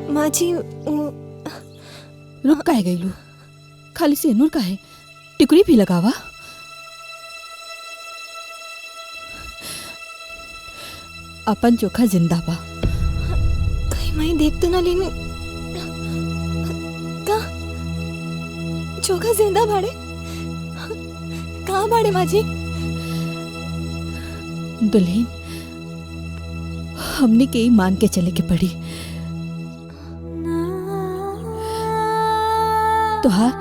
माजी रुक काहे गईलू? खाली सेनूर काहे? टिकुरी भी लगावा। अपन चोखा जिंदा बा। कहीं माई देख तो ना लेनी का चोखा जिंदा बाड़े? कहाँ बाड़े माजी? दुल्हन, हमने के ही मान के चले के पड़ी। तुहार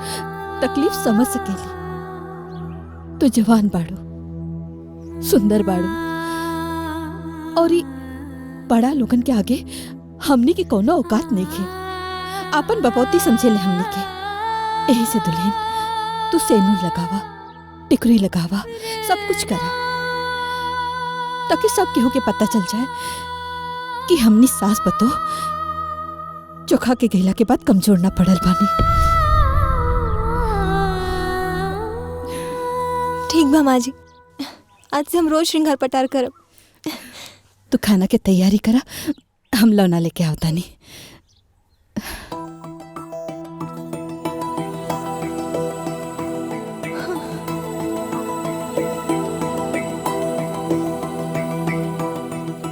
तकलीफ समझ सकेली। तो जवान बाड़ू, सुंदर बाड़ू, और ई बड़ा लोगन के आगे हमने की कोनो औकात नहीं खे। आपन बपौती समझे ले हमने के। यही से दुल्हन, तू सेनूर लगावा, टिकरी लगावा, सब कुछ करा, ताकि सब केहू के पता चल जाए कि हमनी सास बतो चोखा के गैला के बाद कमजोर ना पड़ल बानी। ठीक बा माजी, आज से हम रोज श्रृंगार पटार करब। तू खाना के तैयारी करा, हम लौना लेके आवता नहीं।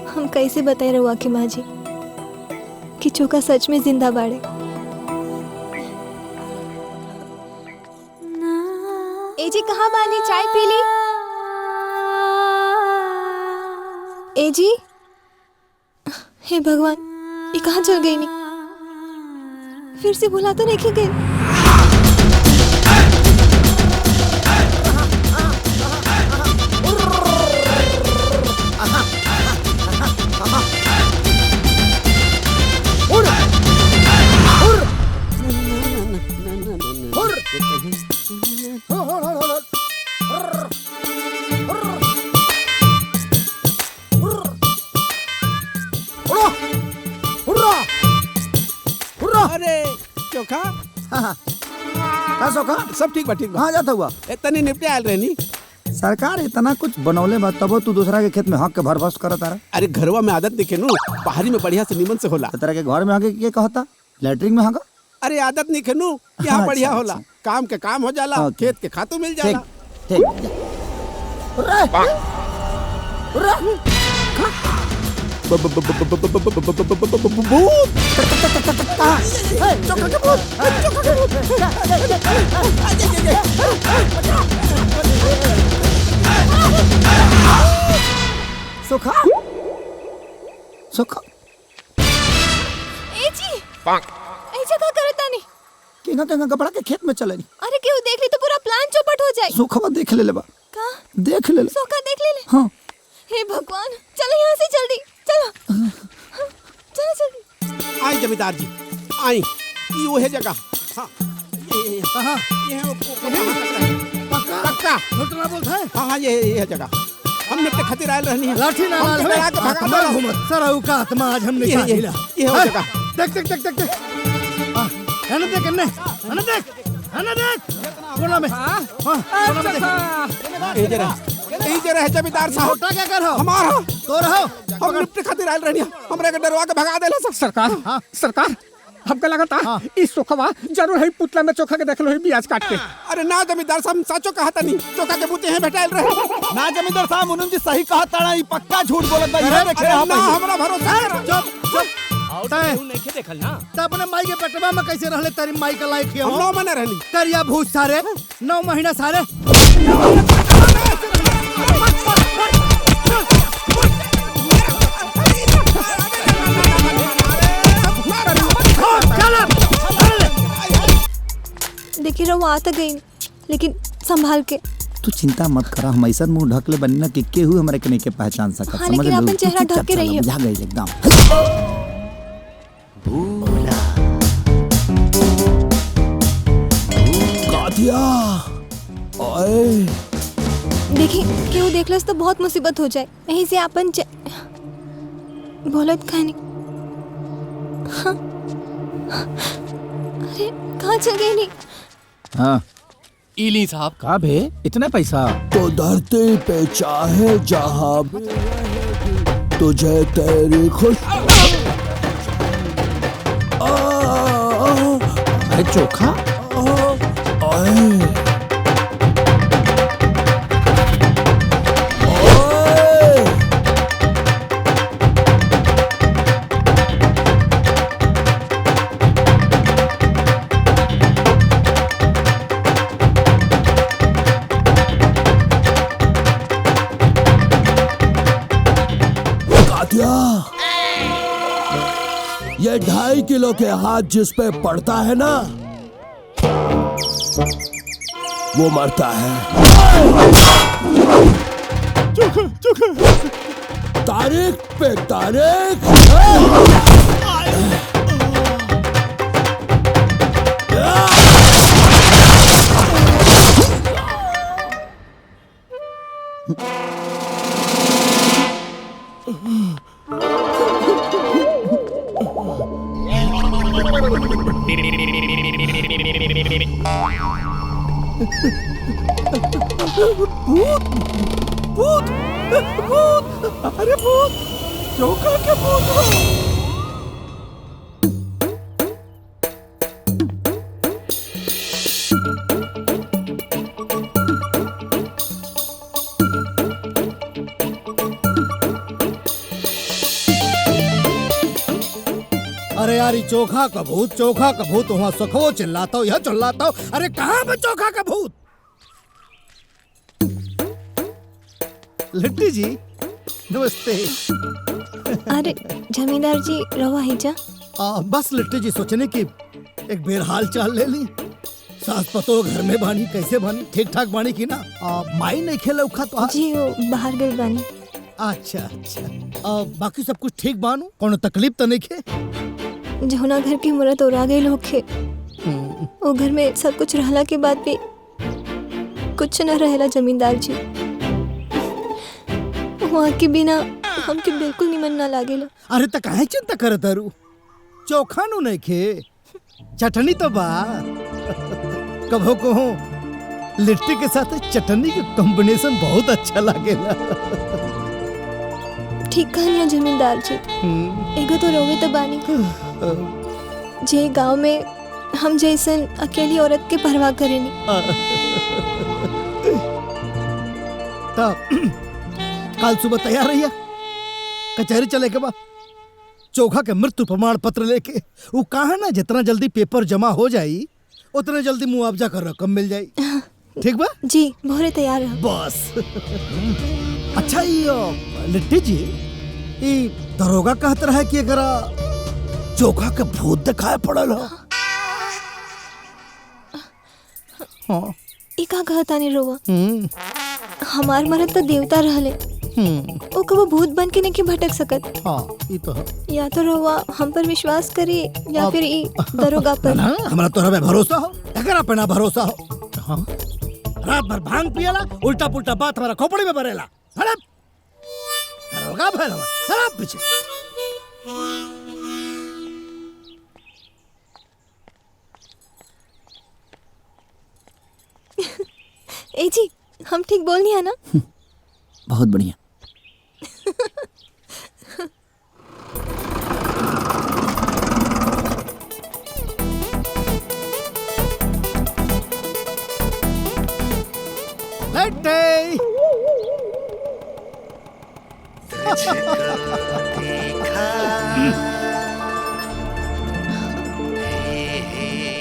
हम कैसे बताए रहुआ की माजी कि चोखा सच में जिंदा बाड़े? ए जी कहाँ बानी? चाय पी ली? ए जी, हे भगवान, ये कहाँ चल गई? नहीं फिर से भुला तो नहीं गई? चोखा का सोखा? सब ठीक बा, ठीक बा। कहाँ जाता हुआ? इतनी निपटे आयल रहनी। सरकार इतना कुछ बनौले बा तब तू दूसरा के खेत में हक के भरभस करत तारा। अरे घरवा में आदत देखे नु, बाहरी में बढ़िया से निमन से होला। तरह के घर में हके के कहता? लैट्रिन में हका? अरे आदत नहीं खेनू, यहाँ अच्छा, बढ़िया होला। अच्छा। काम के काम हो जाला, ओके। खेत के खातू मिल जाला। ठीक सोखा सोखा ए जी, ऐसा क्या करता नहीं? केना केना कपड़ा के खेत में चले? अरे क्यों देख ली तो पूरा प्लान चौपट हो जाए। सोखा देख ले बा। का? देख ले। सोखा देख ले। हाँ। हे भगवान, चलो यहाँ से जल्दी, चलो चलो जल्दी। आई जमींदार जी, आई। ये वो है जगह। हाँ, ये कहाँ? ये है वो पक्का। छोटा बोलता है। हाँ हाँ, ये है जगह। हमने अपने खातिर आयल रहनी है। लाठी ना हम लाल आके भगा दो। हुमत सराऊ का आत्मा आज हमने ये शादिला। ये हो जगह। देख देख देख देख देख। है ना देख है ना देख कोना में। हाँ कोना में देख। यही जरा है जमींदार साहब। छोटा क्या कर रहा? हमारा तो रहो। हम निपटे खातिर आयल रहनी है। हमरे के डरवा के भगा देला सब। सरकार, सरकार, हमके लगा था इस सोखवा जरूर है पुतला में चोखा के देख लो है ब्याज काट के। अरे ना जमींदार साहब, साचो कहा था नहीं। चोखा के बूते हैं बैठायल रहे। ना जमींदार साहब, मुनुम जी सही कहा ताड़ा। ई पक्का झूठ बोलत बा। इधर देखे ना हमरा भरोसा है। चुप औटा नहीं देखल ना। त अपने माई के पेटवा में कैसे रहले? तेरी माई का लायक है हम 9 महीने रहनी। करिया भूत सारे 9 महीना सारे। देखिए रहुआ आ तो गई, लेकिन संभाल के। तू चिंता मत करा, हम ऐसा मुंह ढक ले बनी ना कि केहू हमरे के नहीं के पहचान सकत। हाँ, समझ लेकिन लो, अपन तू चेहरा चुपचाप ढक के चला, रहिए। बुझा गई एकदम। कातिया ओए देखी केहू देखलस तो बहुत मुसीबत हो जाए, यहीं से अपन बोलत खानी। हाँ। अरे कहाँ चल गई नहीं? हाँ इली साहब। का बे इतना पैसा? तो धरती पे चाहे जहाँ तुझे तेरी खुश। अरे चोखा ये 2.5 किलो के हाथ जिस पे पड़ता है ना वो मरता है। तारीख पे तारीख। भूत भूत भूत, अरे भूत, चोखा के भूत। अरे यार ये चोखा का भूत वहाँ सखो चिल्लाता हो, यह चिल्लाता हो। अरे कहाँ पे चोखा का भूत? लिट्टी जी नमस्ते। अरे जमींदार जी रवा ही जा। बस लिट्टी जी सोचने की एक बेर हाल चाल ले ली। सास पतो घर में बानी, कैसे बानी? ठीक ठाक बानी की ना? माई नहीं खेला उखा तो जी वो बाहर गए बानी। अच्छा अच्छा। बाकी सब कुछ ठीक बानू? कोनो तकलीफ तो नहीं खे? जहुना घर की मुरत और आ गई लोग खे। वो घर में सब कुछ रहला के बाद भी कुछ न रहेला जमींदार जी। वहाँ के बिना हमके बिल्कुल निमन ना लागेला। अरे त काहे चिंता करत हरू? चोखा नु नहीं खे, चटनी तो बा। कभो कहो लिट्टी के साथ चटनी के कॉम्बिनेशन बहुत अच्छा लागेला। ठीक कहनिया जमींदार जी। एगो तो रोवे तो बानी जे गांव में हम जैसन अकेली औरत के परवाह करेनी। कल सुबह तैयार रहिया, कचहरी चले के बाद चोखा के मृत्यु प्रमाण पत्र लेके। वो कहा ना जितना जल्दी पेपर जमा हो जाई उतने जल्दी मुआवजा कर रकम मिल जाई। ठीक बा जी, भोरे तैयार रह। बस। अच्छा ये लिट्टी जी, ये दरोगा कहत रहा है कि अगर चोखा के भूत दिखाए पड़ल हो। हाँ। ई का कहता नहीं रोवा? हमार मरद तो देवता रहले। वो कबो भूत बन के नहीं भटक सकत। हाँ, ये तो है। या तो रोवा हम पर विश्वास करे या फिर ई दरोगा पर। हमारा तोरा पे भरोसा हो, एकरा पे ना भरोसा हो। हाँ? रात भर भांग पियला, उल्टा पुल्टा बात हमारा खोपड़ी में भरेला। हड़प दरोगा भर हड़प पीछे। ए जी, हम ठीक बोलनी है ना? बहुत बढ़िया।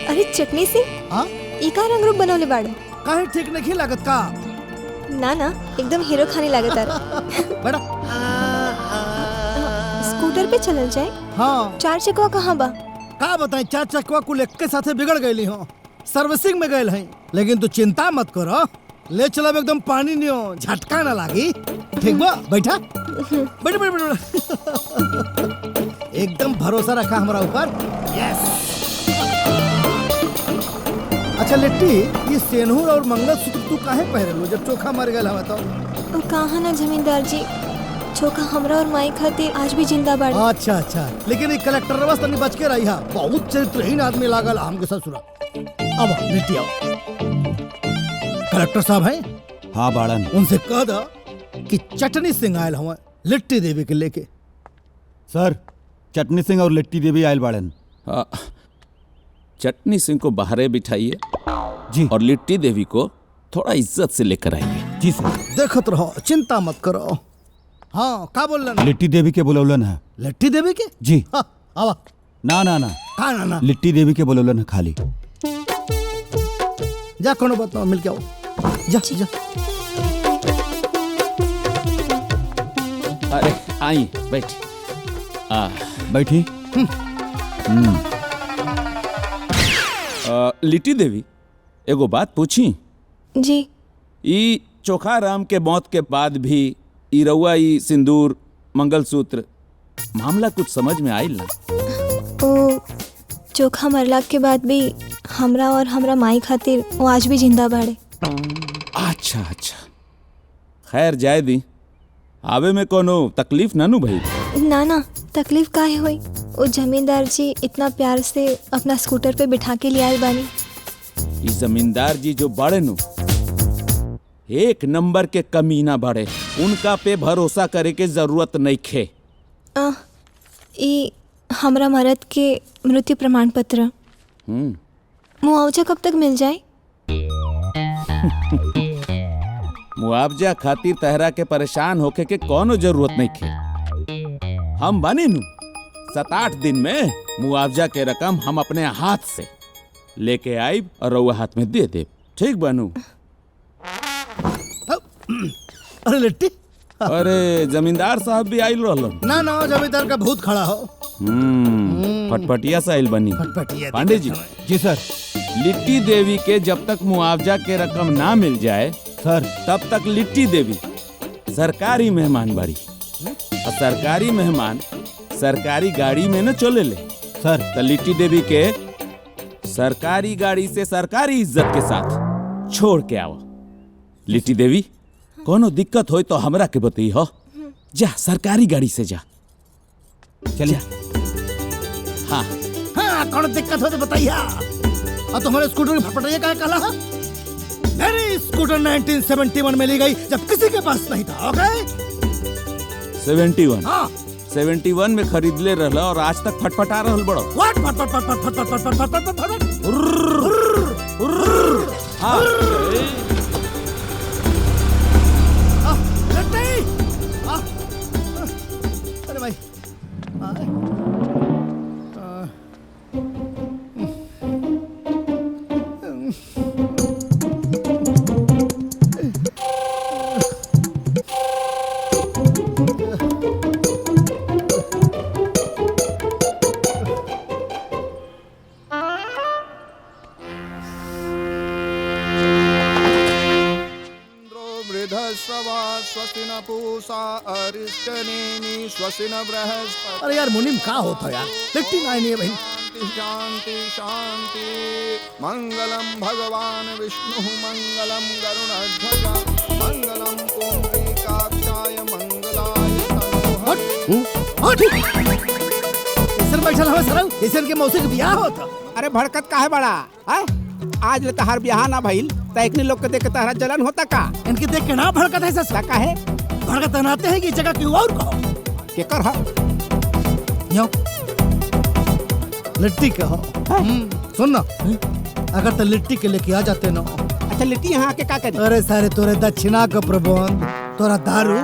अरे चटनी से ई का रंग रूप बनवले बाड़े? काहे ठीक नहीं लागत का? ना ना, एकदम हीरो खाने लागत है। बड़ा स्कूटर पे चलल जाए? हाँ। 4 चकवा कहाँ बा? का बताएं, 4 चकवा कुल एक के साथे बिगड़ गईली हो। सर्विसिंग में गए हैं, लेकिन तू चिंता मत करो, ले चलब एकदम पानी नियो, झटका ना लागी। ठीक बा, बैठा बैठ बैठ बैठ। एकदम भरोसा रखा हमारा ऊपर। यस। अच्छा लिट्टी, ये सेनूर और मंगलसूत्र तू काहे पहरे लो जब चोखा मर गया हवा? तो कहा ना जमींदार जी, चोखा हमरा और माई खातिर आज भी जिंदा बाड़ी। अच्छा अच्छा, लेकिन ये कलेक्टर बस तनी बच के रही है, बहुत चरित्रहीन आदमी लागल हमके ससुरा। अब लिट्टी आओ। कलेक्टर साहब हैं? हाँ बाड़न। उनसे कह दो कि चटनी सिंह आयल हुआ लिट्टी देवी के लेके। सर, चटनी सिंह और लिट्टी देवी आयल बाड़न। चटनी सिंह को बाहरे बिठाइए जी। और लिट्टी देवी को थोड़ा इज्जत से लेकर आइए। जी सर। देखत रहो, चिंता मत करो। हाँ, का बोल रहा? लिट्टी देवी के बोलौलन है। लिट्टी देवी के? जी। हाँ, आवा। ना ना ना, हाँ ना ना, लिट्टी देवी के बोलौलन है खाली। जा कोनो बात ना, मिल के आओ। जा जा। अरे आई बैठ। बैठी। लिट्टी देवी, एगो बात पूछी? जी। ई चोखा राम के मौत के बाद भी ई रउआ ई सिंदूर मंगलसूत्र मामला कुछ समझ में आइल ना? ओ चोखा मरला के बाद भी हमरा और हमरा माई खातिर वो आज भी जिंदा बाड़े। अच्छा अच्छा, खैर जाए दी। आवे में कोनो तकलीफ ना नु भाई? ना ना, तकलीफ काहे हुई? वो जमींदार जी इतना प्यार से अपना स्कूटर पे बिठा के ले आए बानी। ई जमींदार जी जो बड़े नु, एक नंबर के कमीना बड़े, उनका पे भरोसा करे के जरूरत नहीं खे। ई हमरा मरद के मृत्यु प्रमाण पत्र मुआवजा कब तक मिल जाए? मुआवजा खातिर तहरा के परेशान होके के कोनो जरूरत नहीं खे। हम बने नु 7-8 दिन में मुआवजा के रकम हम अपने हाथ से लेके आइब और रउआ हाथ में दे देब। ठीक बनू? अरे लिट्टी, अरे जमींदार साहब भी आइल रहलन? ना ना, जमींदार का भूत खड़ा हो। फटफटिया से आइल बनी। फटफटिया। पांडे जी। जी सर। लिट्टी देवी के जब तक मुआवजा के रकम ना मिल जाए सर, तब तक लिट्टी देवी सरकारी मेहमान बाड़ी, और सरकारी मेहमान सरकारी गाड़ी में न चले ले सर। तो लिट्टी देवी के सरकारी गाड़ी से सरकारी इज्जत के साथ छोड़ के आओ। लिट्टी देवी, कोनो दिक्कत हो तो हमरा के बताई हो। जा सरकारी गाड़ी से जा। चलिए। हाँ हाँ, कौन दिक्कत हो तो बताइए। और तुम्हारे स्कूटर की फटफटिया क्या कहला है? मेरी स्कूटर 1971 में ली गई जब किसी के पास नहीं था। ओके? 71? हाँ। 71 में खरीद ले रहला और आज तक फटफटा रहल बड़ो। व्हाट? फट फट फट फट फट फट फट फट फट फट। हाँ। अरे भाई, अरे यार मुनिम का होता यार, लिट्टी नहीं है भाई। शांति शांति। मंगलम भगवान विष्णु मंगलम गरुड़ध्वज मंगलम पुंडरीकाक्षाय मंगलाय इसन बैठल हमें सरल, इसन के मौसी के बियाह होता। अरे भड़कत काहे बड़ा है? आज ले तहार बियाह ना भइल त एकनी लोग के देख के तहरा जलन होता का? इनके देख के ना भड़कत है ससुरा। काहे भड़कत नाते है कि जगह क्यों और कहो केकर हा? यो लिट्टी के हो। सुन ना, अगर तो लिट्टी के लेके आ जाते ना। अच्छा लिट्टी यहाँ आके का करे? अरे सारे तोरे दक्षिणा का प्रबंध, तोरा दारू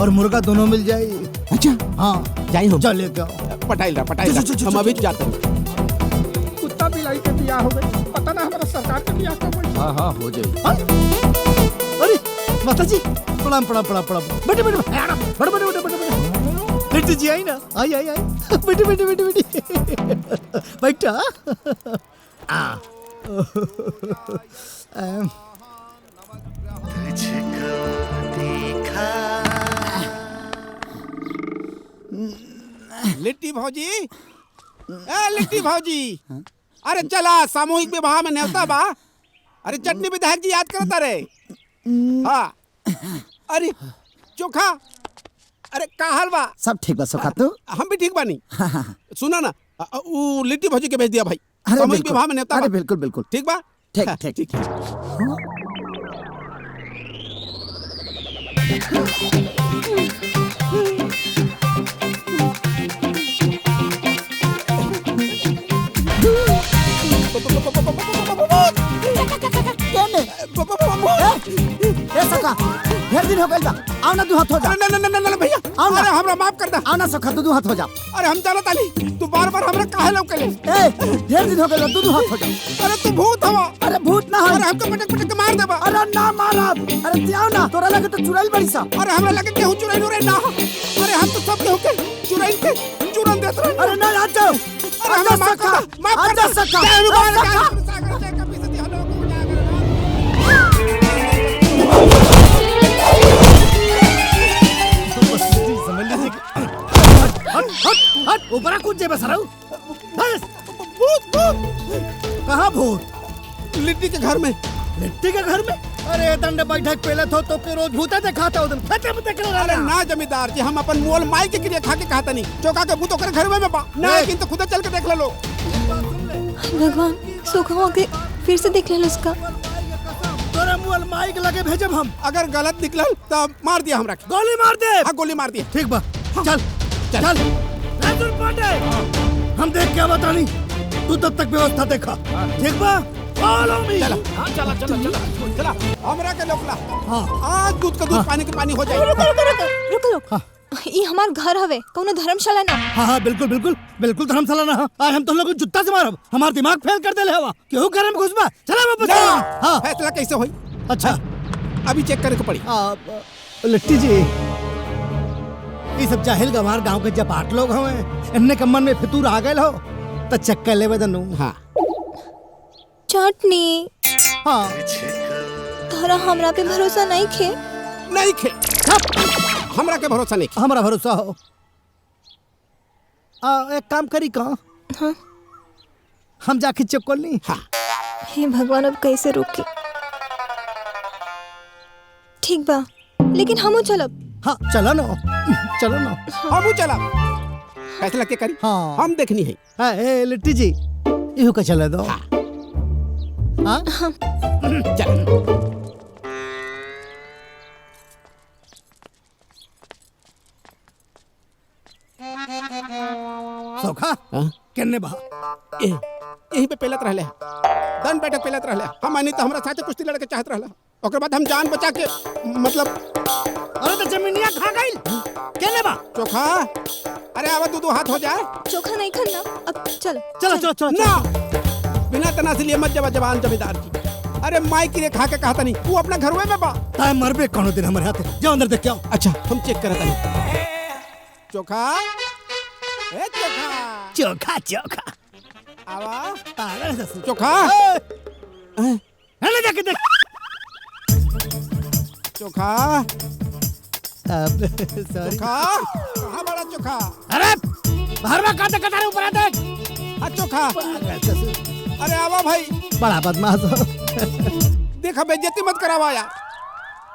और मुर्गा दोनों मिल जाए। अच्छा हाँ जाई हो। चल लेके आओ। पटाइल हम अभी जाते हैं। कुत्ता बिलाई के बियाह हो गई, पता ना हमारा सरकार के बियाह कब होई? हाँ हाँ हो जाए। अरे माता जी, प्रणाम प्रणाम प्रणाम प्रणाम। बैठे बैठे बैठे बैठे बैठे बैठे। लिट्टी जी आई ना, आई आई आई। बैठे बैठे बैठे बैठे बैठा। लिट्टी भौजी, ए लिट्टी भौजी, अरे चला सामूहिक विवाह में न्योता बा। अरे चटनी विधायक जी याद करता रे। हाँ, अरे चोखा, अरे का हाल बा? सब ठीक बा सुखा तू? हम भी ठीक बानी। सुना ना, वो लिट्टी भौजी के भेज दिया भाई। सामूहिक विवाह में न्योता बा। अरे बिल्कुल बिल्कुल ठीक बा। ठीक ठीक ठीक। ढेर दिन हो गइल बा, आओ ना तू हाथ हो जा। ना भैया, आओ ना। अरे हमरा माफ कर दा। आओ ना सुखा तू हाथ हो जा। अरे हम जानत आनी, तू बार-बार हमरा काहे लौकले? ए ढेर दिन हो गइल बा, तू हाथ हो जा। अरे तू भूत हवा। अरे भूत ना अरे है। हमको पटक-पटक के मार देबा। अरे ना मारा। अरे जाओ ना, तोरा लगे तो चुड़ैल बड़ी सा। अरे हमरा लगे केहू चुराइलो रे ना। अरे हम तो सब केहू के चुराइन के चुरन देत रहे। अरे ना आ जाओ। अरे हमरा माफ कर दा, माफ कर दा। सका। जय हनुमान सागर जय कपी सती हलो को जागर। हट ऊपर कूद जे बसराऊ। भूत भूत कहाँ भूत? लिट्टी के घर में। लिट्टी के घर में? अरे दंड बैठक पहले तो के रोज भूता दिखाता उधर खेते में देख रहा। अरे ना जमींदार जी, हम अपन मोल माई के क्रिया खा के कहता नहीं। चौका के भूत ओकर घर में बा ना, लेकिन तो खुदा चल के देख ले लो। भगवान सुखवा के फिर से देख ले उसका। तोरे मोल माई के लगे भेजब हम। अगर गलत निकलल तो मार दिया हमरा के। गोली मार दे। हाँ गोली मार दिया। ठीक बा, चल चल। राजुल पांडे, हम देख क्या बतानी, तू तब तक व्यवस्था देखा। ठीक बा, फॉलो मी। चला चला हमरा के लोकला। हाँ। आज दूध का दूध पानी के पानी हो जाए। रुको। ये हमार घर हवे, कोनो धर्मशाला ना। हाँ बिल्कुल बिल्कुल बिल्कुल धर्मशाला ना। आज हम तुम लोग को जुत्ता से मारब। हमार दिमाग फेल कर देले हवा। केहू घर में घुसबा। चला वापस। हाँ फैसला कैसे होई? अच्छा अभी चेक करे को पड़ी। लिट्टी जी, ये सब जाहिल गंवार गांव के जपाट लोग हवे। इन्ने कम्मन में फितूर आ गए हो तो चक्कर ले बदनू। हाँ चटनी। हाँ तोरा हमरा पे भरोसा नहीं खे? नहीं खे। हमरा के भरोसा नहीं। हमारा भरोसा हो। एक काम करी का, हाँ? हम जाके चेक कर ली। हाँ हे भगवान, अब कैसे रोकी? ठीक बा, लेकिन हमू चलब। हाँ चलो ना, चलो ना। हमू चला। फैसला के करी? हाँ हम देखनी है। हाँ, ए लिट्टी जी, इहो का चले दो। हाँ। हाँ चल। सौखा हाँ? केने बहा? यही पे पेलत रहले। दन बैठक पेलत रहले। हम आनी तो हमरा साथे कुश्ती लड़के चाहत रहला। ओकर बाद हम जान बचा के मतलब। अरे तो जमीनिया खा गइल। केने बा? चोखा, अरे आवा दो हाथ हो जाए। चोखा नहीं खाना, अब चल। चलो ना, बिना तनासली मत जवा जवान जमींदार जी। अरे माई की रे खा के कहता नहीं, तू अपना घर में बा। ताय मरबे कोनो दिन हमारे हाथे। जाओ अंदर देख के आओ। अच्छा हम चेक करत नहीं। चोखा, ए चोखा, चोखा चोखा आवा। पागल है चोखा, हेले जाके देख। चोखा, सॉरी। चोखा, कहाँ बड़ा चोखा? अरे बाहर में काटे कटारे ऊपर आ देख। हाँ चोखा, पागल ससुर। अरे आवा भाई। बड़ा बदमाश हो। देखा बेइज्जती मत करावा यार।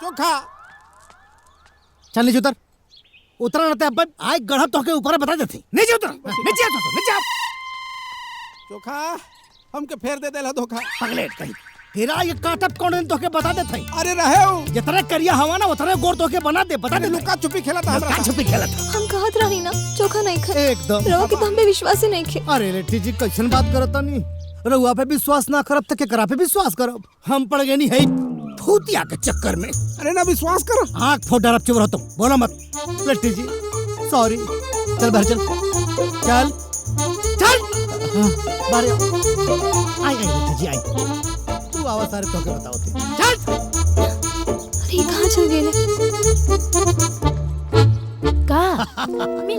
चोखा, चल नीचे उतर। उतरा रहते अब आए गढ़ा तो के ऊपर बता देते। नीचे उतर, नीचे आ तो नीचे आ। चोखा, हमके फेर दे देला धोखा। पगलेट कहीं तेरा ये काटप कौन दिन तो के बता देते। अरे रहे हो जितने करिया हवा ना उतने गोर तो के बना दे। बता दे लुका छुपी खेला था हमरा। छुपी खेला था। हम कहत रही ना चोखा नहीं खा। एकदम रहो कि तो हम पे विश्वास ही नहीं खे। अरे लेठी जी कैसन बात करता नहीं। रहुआ पे विश्वास ना करब तो केकरा पे विश्वास करब? हम पड़ गए नहीं है भूतिया के चक्कर में। अरे ना विश्वास करो। आँख फोड़ डरब चुप रहता हूँ। बोला मत लेठी जी, सॉरी। चल बाहर चल चल चल। हाँ, बाहर आई लेठी जी आई। तू आवाज सारे तो के बताओ थे। चल। अरे कहाँ चल गए?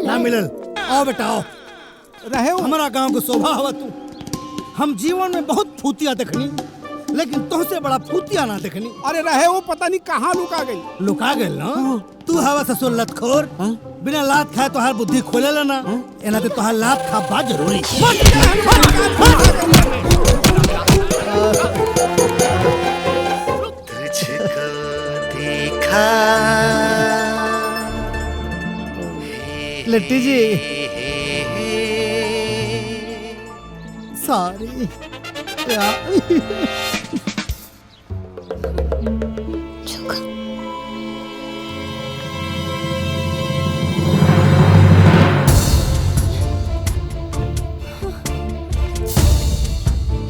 ना मिलल। आओ बेटा आओ। रहे हो हमारा गांव को शोभा हवा तू। हम जीवन में बहुत फूतिया देखनी, लेकिन तुमसे बड़ा फूतिया ना देखनी। अरे रहे वो पता नहीं कहाँ लुका गई। लुका गई ना? तू हवा ससुर लतखोर, बिना लात खाए तोहार बुद्धि खोले लेना, एना ते तोहार लात खा बा जरूरी। तुझको देखा लिट्टी जी सॉरी।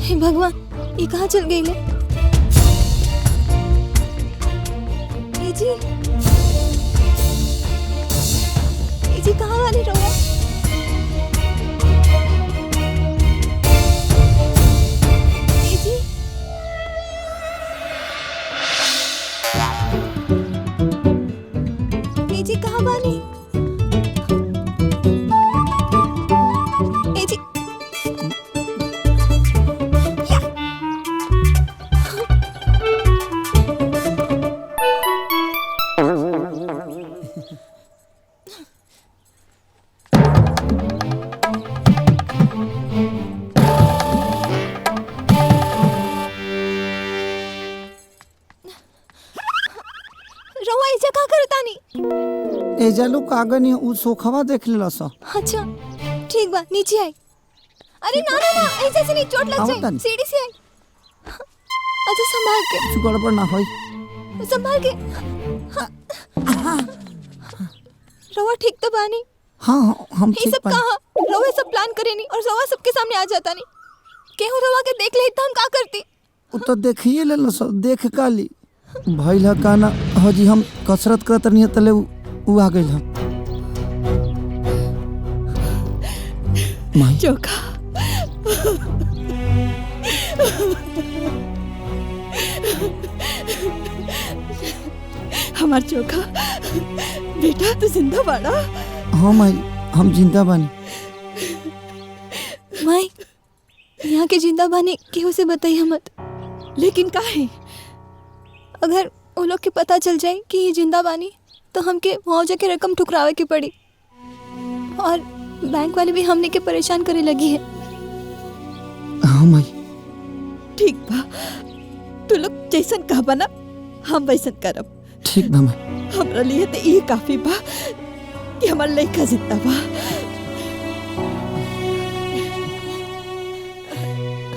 हे भगवान, ये कहाँ चल गई ले? ए जी कहाँ वाली रहुआ? ए जी कहाँ वाली? ए जी एजा लोग कागनी उ सोखवा देख लेला सा। अच्छा ठीक बा, नीचे आई। अरे ना ना ना, ऐसे से नहीं, चोट लग जाए। सीढ़ी से आई। अच्छा संभाल के, गड़बड़ ना होई, संभाल के। रवा ठीक तो बानी? हाँ हम ठीक सब कहा रवा सब प्लान करे नहीं और रवा सबके सामने आ जाता नहीं। केहू रवा के देख ले तो हम का करती? उ तो देखिए लेला सा, देख काली भइला काना हजी हम कसरत करत नहीं तले उ आ गइल हम। चोखा हमार चोखा बेटा, तू जिंदा बाड़ा? हाँ माई, हम जिंदा बानी। माई, यहाँ के जिंदा बानी केहू से बताइए मत। लेकिन काहे? अगर वो लोग के पता चल जाए कि ये जिंदा बानी तो हमके मुआवजा की रकम ठुकरावे की पड़ी, और बैंक वाले भी हमने के परेशान करे लगी है। हाँ माई। ठीक बा, तू लोग जैसन कहबा ना हम वैसन करब। ठीक बा माई। हमरा लिए तो ये काफी बा कि हमार लड़का जिंदा बा।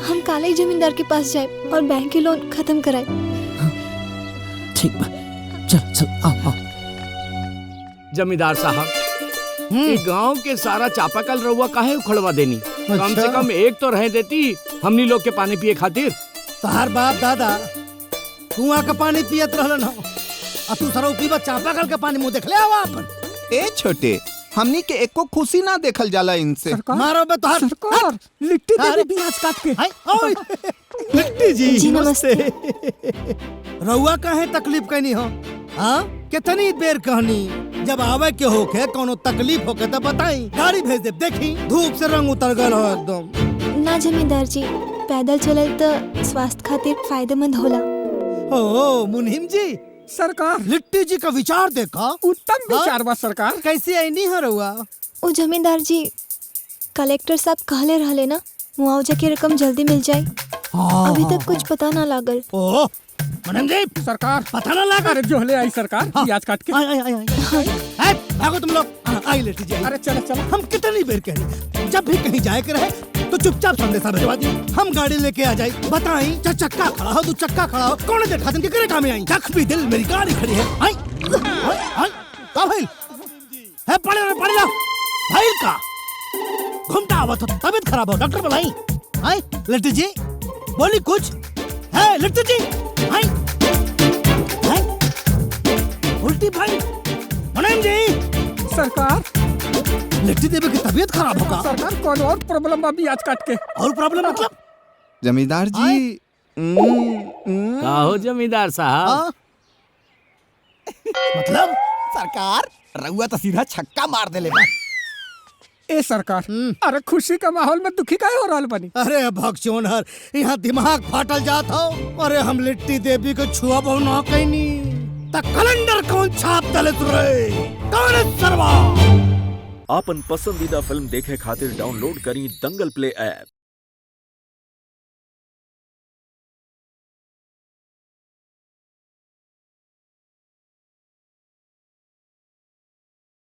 हम काले ही जमींदार के पास जाए और बैंक के लोन खत्म कराए। ठीक बा, चल चल आओ आओ। जमींदार साहब, ये गांव के सारा चापाकल रउआ काहे उखड़वा देनी? कम से कम एक तो रह देती हमनी लोग के पानी पिए खातिर। तहार बाप दादा कुआं का पानी पियत रहलन हो, आ तू सरो पीबा चापाकल के पानी मुंह देख ले आवा अपन। ए छोटे, हमनी के एको खुशी ना देखल जाला इनसे। मारो बे तोहार सरकार, लिट्टी दे दी प्याज काट के। हाय ओए लिट्टी जी, जी नमस्ते। रउआ काहे तकलीफ कहनी हो? हाँ कितनी देर कहनी, जब आवे के होके कोनो तकलीफ होके तो बताई, गाड़ी भेज दे। देखी धूप से रंग उतर गल हो एकदम। ना जमींदार जी, पैदल चले तो स्वास्थ्य खातिर फायदेमंद होला। ओ मुनीम जी, सरकार लिट्टी जी का विचार देखा, उत्तम विचार बा सरकार। कैसे आई नहीं है रउआ? ओ जमींदार जी, कलेक्टर साहब कहले रहले ना मुआवजा की रकम जल्दी मिल जाए। अभी तक कुछ पता ना लागल। ओ मुनीम जी, सरकार पता ना लगा। अरे जो ले आई सरकार, प्याज काट के। आई आई आई आई भागो तुम लोग। आई लिट्टी जी, अरे चलो चलो। हम कितनी बेर कह रहे, जब भी कहीं जाए के रहे तो चुपचाप संदेशा भिजवा दी, हम गाड़ी लेके आ जाए। बताई चार चक्का खड़ा हो, दो चक्का खड़ा हो, कौन देखा दिन के करे काम में आई? जख भी दिल मेरी गाड़ी खड़ी है। आई आई का भाई है, पड़े लो भाई का घूमता आवत हो, तबीयत खराब हो, डॉक्टर बुलाई। आई लिट्टी जी बोली कुछ है? लिट्टी जी आई आई उल्टी भाई। मुनीम जी, सरकार लिट्टी देवी की तबीयत खराब होगा। सरकार कौन और प्रॉब्लम बा प्याज काट के? और प्रॉब्लम मतलब? जमींदार जी का हो जमींदार साहब? मतलब सरकार रउआ तो सीधा छक्का मार देले बा। ए सरकार, अरे खुशी का माहौल में दुखी काहे हो रहल बनी? अरे भगचोनहर, यहाँ दिमाग फाटल जात हो। अरे हम लिट्टी देवी को छुआ बहु ना कैनी त कैलेंडर कौन छाप दलित रे? कौन है सरवा? आपन पसंदीदा फिल्म देखे खातिर डाउनलोड करी दंगल प्ले ऐप।